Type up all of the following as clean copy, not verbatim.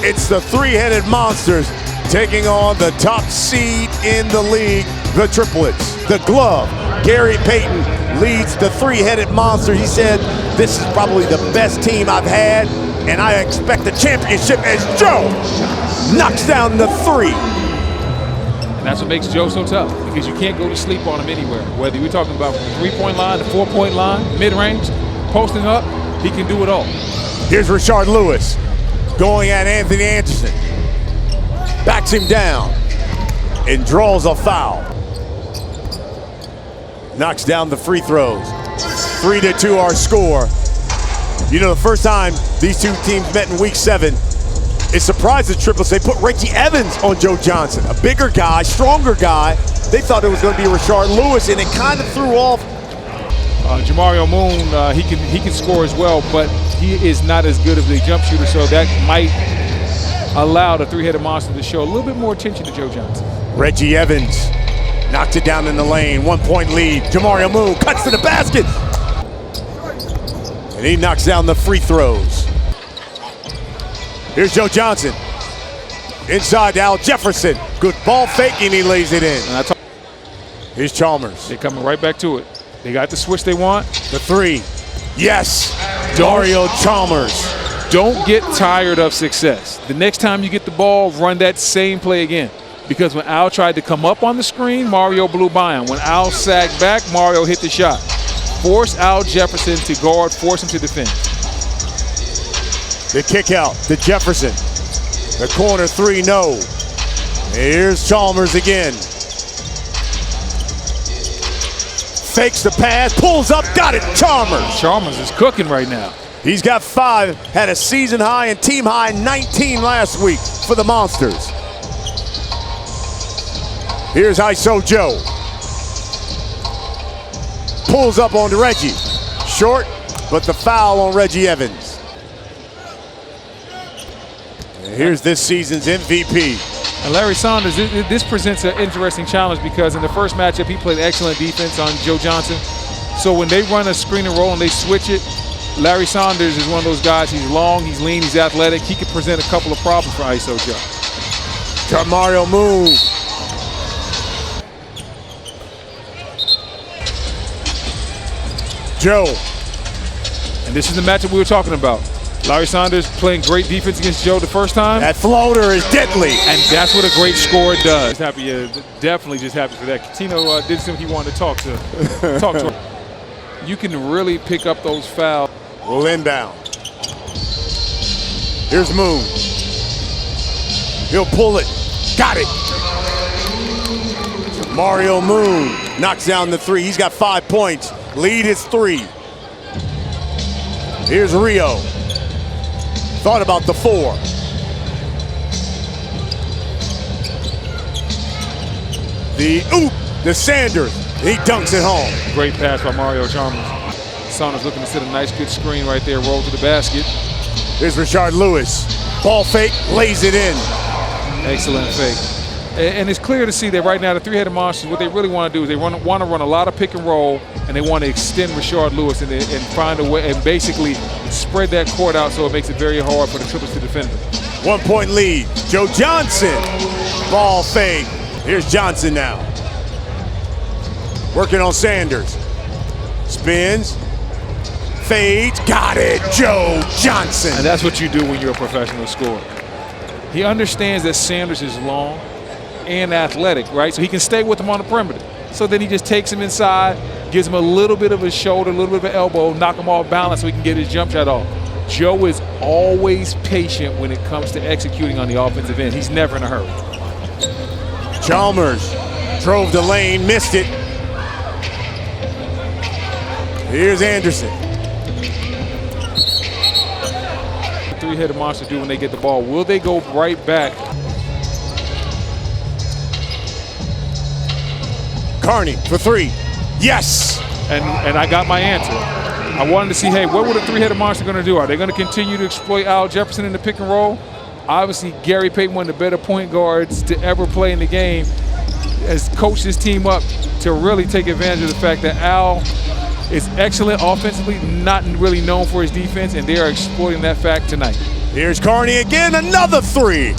It's the three-headed monsters taking on the top seed in the league, the Triplets. The glove, Gary Payton, leads the three-headed monster. He said, this is probably the best team I've had, and I expect the championship as Joe knocks down the three. And that's what makes Joe so tough, because you can't go to sleep on him anywhere. Whether you're talking about the three-point line, the four-point line, mid-range, posting up, he can do it all. Here's Rashard Lewis going at Anthony Anderson. Backs him down and draws a foul. Knocks down the free throws. 3-2 our score. You know, the first time these two teams met in week 7, it surprised the Triplets. They put Reggie Evans on Joe Johnson, a bigger guy, stronger guy. They thought it was going to be Rashard Lewis, and it kind of threw off. Jamario Moon, he can score as well, but he is not as good of a jump shooter, so that might allow the three-headed monster to show a little bit more attention to Joe Johnson. Reggie Evans knocks it down in the lane, 1-point lead. Jamario Moon cuts to the basket, and he knocks down the free throws. Here's Joe Johnson. Inside to Al Jefferson. Good ball fake, and he lays it in. Here's Chalmers. They're coming right back to it. They got the switch they want. The three. Yes. Dario Chalmers. Don't get tired of success. The next time you get the ball, run that same play again. Because when Al tried to come up on the screen, Mario blew by him. When Al sagged back, Mario hit the shot. Force Al Jefferson to guard, force him to defend. The kick out to Jefferson. The corner three, no. Here's Chalmers again. Fakes the pass, pulls up, got it, Chalmers. Chalmers is cooking right now. He's got 5, had a season high and team high 19 last week for the Monsters. Here's ISO Joe. Pulls up onto Reggie. Short, but the foul on Reggie Evans. And here's this season's MVP. And Larry Saunders, this presents an interesting challenge because in the first matchup, he played excellent defense on Joe Johnson. So when they run a screen and roll and they switch it, Larry Saunders is one of those guys. He's long, he's lean, he's athletic. He can present a couple of problems for ISO Joe. Jamario Moon. Joe. And this is the matchup we were talking about. Larry Saunders playing great defense against Joe the first time. That floater is deadly. And that's what a great scorer does. Happy, definitely just happy for that. Coutinho did something he wanted to talk to him. You can really pick up those fouls. Will inbound. Here's Moon. He'll pull it. Got it. Mario Moon knocks down the three. He's got 5 points. Lead is 3. Here's Rio. Thought about the 4. The Sanders. He dunks it home. Great pass by Mario Chalmers. Saunders looking to set a nice, good screen right there. Roll to the basket. Here's Rashard Lewis. Ball fake, lays it in. Excellent fake. And it's clear to see that right now the three-headed monsters, what they really want to do is they want to run a lot of pick and roll, and they want to extend Rashard Lewis and find a way and basically spread that court out so it makes it very hard for the Triplets to defend them. 1-point lead. Joe Johnson. Ball fake. Here's Johnson now. Working on Sanders. Spins. Fades. Got it. Joe Johnson. And that's what you do when you're a professional scorer. He understands that Sanders is long and athletic, right? So he can stay with him on the perimeter. So then he just takes him inside, gives him a little bit of a shoulder, a little bit of an elbow, knock him off balance so he can get his jump shot off. Joe is always patient when it comes to executing on the offensive end. He's never in a hurry. Chalmers drove the lane, missed it. Here's Anderson. The three-headed monster do when they get the ball. Will they go right back? Carney for 3. Yes! And I got my answer. I wanted to see, hey, what were the three-headed monster going to do? Are they going to continue to exploit Al Jefferson in the pick and roll? Obviously, Gary Payton, one of the better point guards to ever play in the game, has coached his team up to really take advantage of the fact that Al is excellent offensively, not really known for his defense, and they are exploiting that fact tonight. Here's Carney again, another three.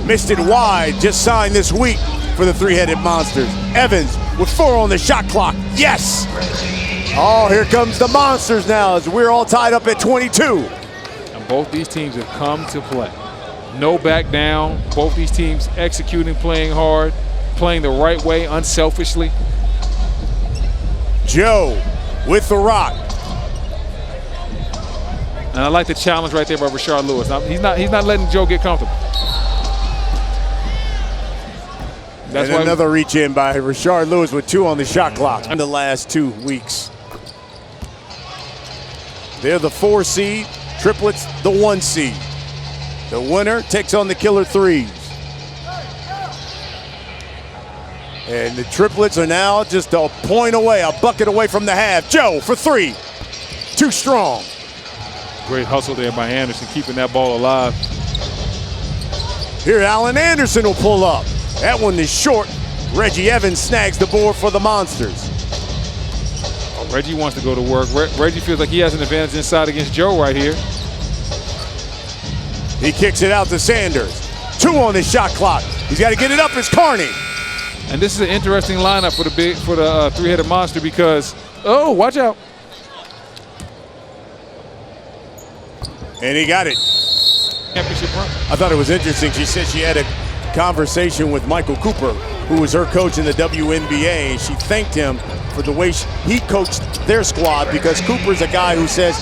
Missed it wide, just signed this week for the three-headed Monsters. Evans with 4 on the shot clock. Yes! Oh, here comes the Monsters now as we're all tied up at 22. And both these teams have come to play. No back down. Both these teams executing, playing hard, playing the right way, unselfishly. Joe with the rock. And I like the challenge right there by Rashard Lewis. He's not letting Joe get comfortable. That's and another reach in by Rashard Lewis with 2 on the shot clock in the last 2 weeks. They're the 4 seed, Triplets the 1 seed. The winner takes on the killer threes. And the Triplets are now just a point away, a bucket away from the half. Joe for 3, too strong. Great hustle there by Anderson, keeping that ball alive. Here Allen Anderson will pull up. That one is short. Reggie Evans snags the board for the Monsters. Oh, Reggie wants to go to work. Reggie feels like he has an advantage inside against Joe right here. He kicks it out to Sanders. 2 on the shot clock. He's got to get it up. It's Carney. And this is an interesting lineup for the three-headed monster because, oh, watch out. And he got it. Championship run. I thought it was interesting. She said she had a conversation with Michael Cooper, who was her coach in the WNBA, and she thanked him for the way he coached their squad because Cooper's a guy who says,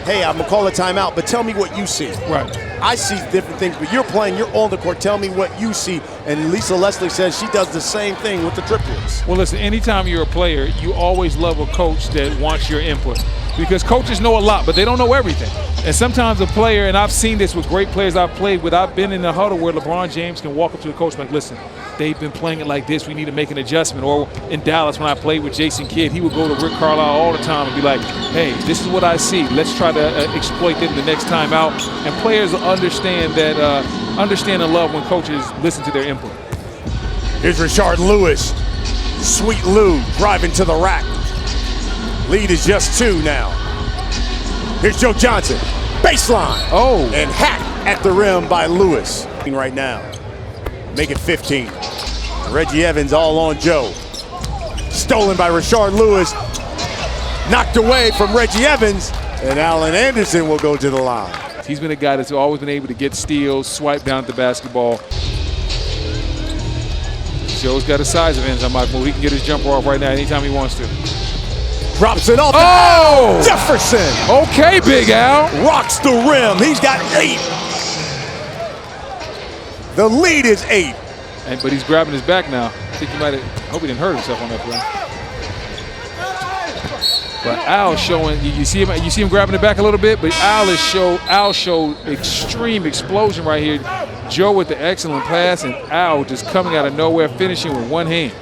hey, I'm gonna call a timeout, but tell me what you see. Right. I see different things, but you're playing, you're on the court, tell me what you see. And Lisa Leslie says she does the same thing with the Triplets. Well, listen, anytime you're a player, you always love a coach that wants your input because coaches know a lot, but they don't know everything. And sometimes a player, and I've seen this with great players I've played with, I've been in the huddle where LeBron James can walk up to the coach like, listen, they've been playing it like this, we need to make an adjustment. Or in Dallas when I played with Jason Kidd, he would go to Rick Carlisle all the time and be like, hey, this is what I see. Let's try to exploit them the next time out. And players understand that, understand and love when coaches listen to their input. Here's Rashard Lewis. Sweet Lou driving to the rack. Lead is just 2 now. Here's Joe Johnson. Baseline. Oh. And hacked at the rim by Lewis. Right now. Make it 15. Reggie Evans all on Joe. Stolen by Rashard Lewis. Knocked away from Reggie Evans. And Allen Anderson will go to the line. He's been a guy that's always been able to get steals, swipe down at the basketball. Joe's got a size advantage on Mike Moore. He can get his jumper off right now anytime he wants to. Drops it off. Oh! Jefferson. Okay, Big Al. Rocks the rim. He's got 8. The lead is 8. But he's grabbing his back now. I think he might have, hope he didn't hurt himself on that play. But Al showing, you see him grabbing it back a little bit, but Al showed extreme explosion right here. Joe with the excellent pass, and Al just coming out of nowhere, finishing with 1 hand.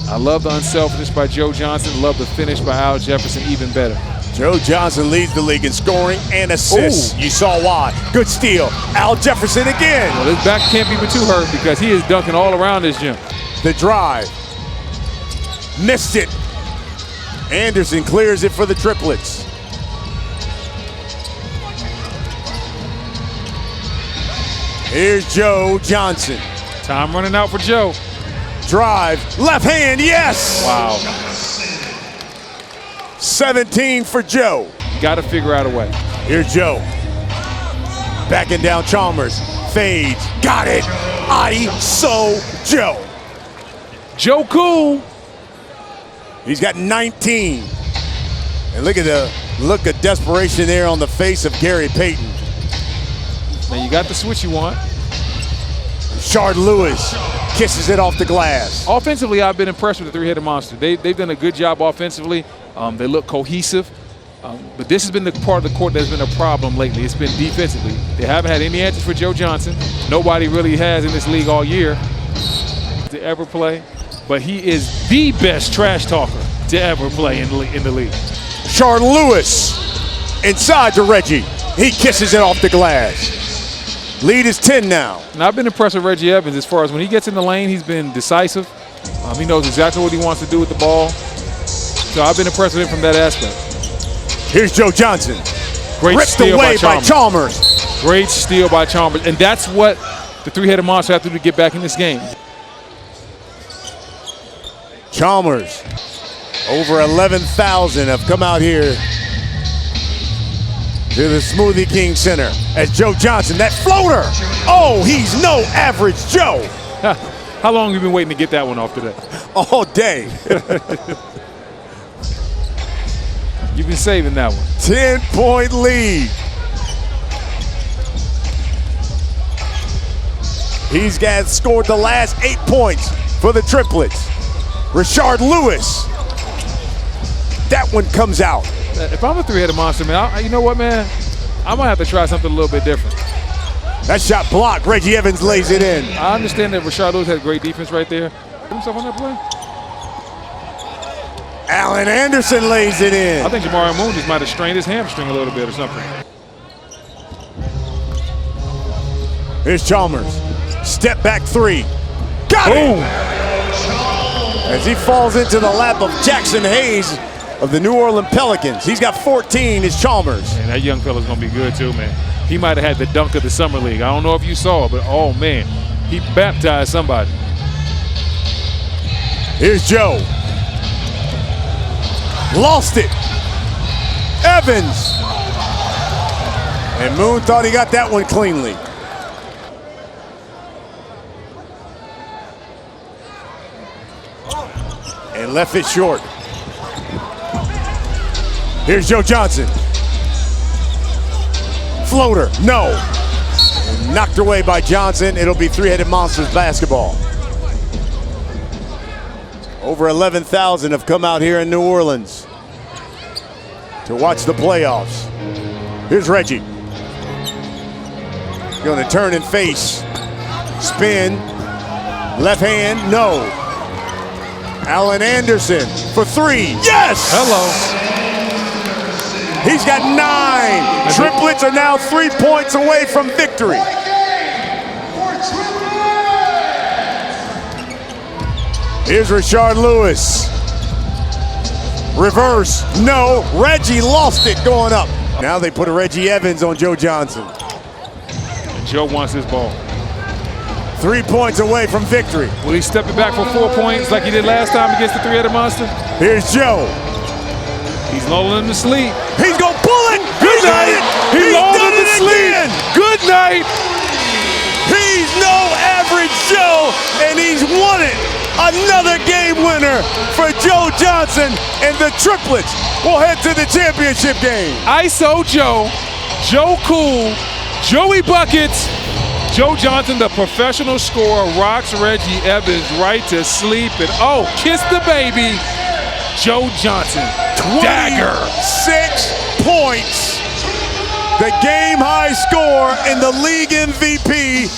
I love the unselfishness by Joe Johnson. Love the finish by Al Jefferson even better. Joe Johnson leads the league in scoring and assists. Ooh. You saw why. Good steal. Al Jefferson again. Well, his back can't be too hurt because he is dunking all around this gym. The drive. Missed it. Anderson clears it for the Triplets. Here's Joe Johnson. Time running out for Joe. Drive, left hand, yes! Wow. 17 for Joe. Got to figure out a way. Here's Joe. Backing down Chalmers. Fades. Got it. ISO Joe. Joe cool. He's got 19. And look at the look of desperation there on the face of Gary Payton. Now you got the switch you want. Rashard Lewis kisses it off the glass. Offensively, I've been impressed with the three-headed monster. They've done a good job offensively. They look cohesive. But this has been the part of the court that's been a problem lately. It's been defensively. They haven't had any answers for Joe Johnson. Nobody really has in this league all year to ever play. But he is the best trash talker to ever play in the league. Rashard Lewis inside to Reggie. He kisses it off the glass. Lead is 10 now. Now, I've been impressed with Reggie Evans as far as when he gets in the lane, he's been decisive. He knows exactly what he wants to do with the ball. So I've been impressed with him from that aspect. Here's Joe Johnson. Great Ripped steal away by by Chalmers. Great steal by Chalmers. And that's what the three-headed monster have to do to get back in this game. Chalmers, over 11,000 have come out here to the Smoothie King Center as Joe Johnson, that floater. Oh, he's no average Joe. How long have you been waiting to get that one off today? All day. You've been saving that one. 10-point lead. He's got scored the last 8 points for the Triplets. Rashard Lewis. That one comes out. If I'm a three-headed monster, man, you know what, man? I might have to try something a little bit different. That shot blocked. Reggie Evans lays it in. I understand that Rashard Lewis had great defense right there. Put himself on that play. Allen Anderson lays it in. I think Jamari Moon just might have strained his hamstring a little bit or something. Here's Chalmers. Step back three. Got Boom. it! As he falls into the lap of Jackson Hayes of the New Orleans Pelicans. He's got 14 is Chalmers. Man, that young fella's going to be good too, man. He might have had the dunk of the summer league. I don't know if you saw it, but oh, man. He baptized somebody. Here's Joe. Lost it. Evans. And Moon thought he got that one cleanly. And left it short. Here's Joe Johnson. Floater, no. Knocked away by Johnson. It'll be three-headed monsters basketball. Over 11,000 have come out here in New Orleans to watch the playoffs. Here's Reggie. Gonna turn and face. Spin. Left hand, no. Allen Anderson for three. Yes! Hello. He's got 9. Triplets are now 3 points away from victory. Here's Rashard Lewis. Reverse, no. Reggie lost it going up. Now they put a Reggie Evans on Joe Johnson. And Joe wants his ball. 3 points away from victory. Will he step it back for 4 points like he did last time against the three-headed monster? Here's Joe. He's lulling him to sleep. He's gonna pull it. Good night. He lulled him to sleep. Good night. He's no average Joe, and he's won it. Another game winner for Joe Johnson, and the Triplets will head to the championship game. ISO Joe, Joe Cool, Joey Buckets. Joe Johnson, the professional scorer, rocks Reggie Evans right to sleep. And oh, kiss the baby, Joe Johnson. Dagger. 6 points. The game high score and the league MVP.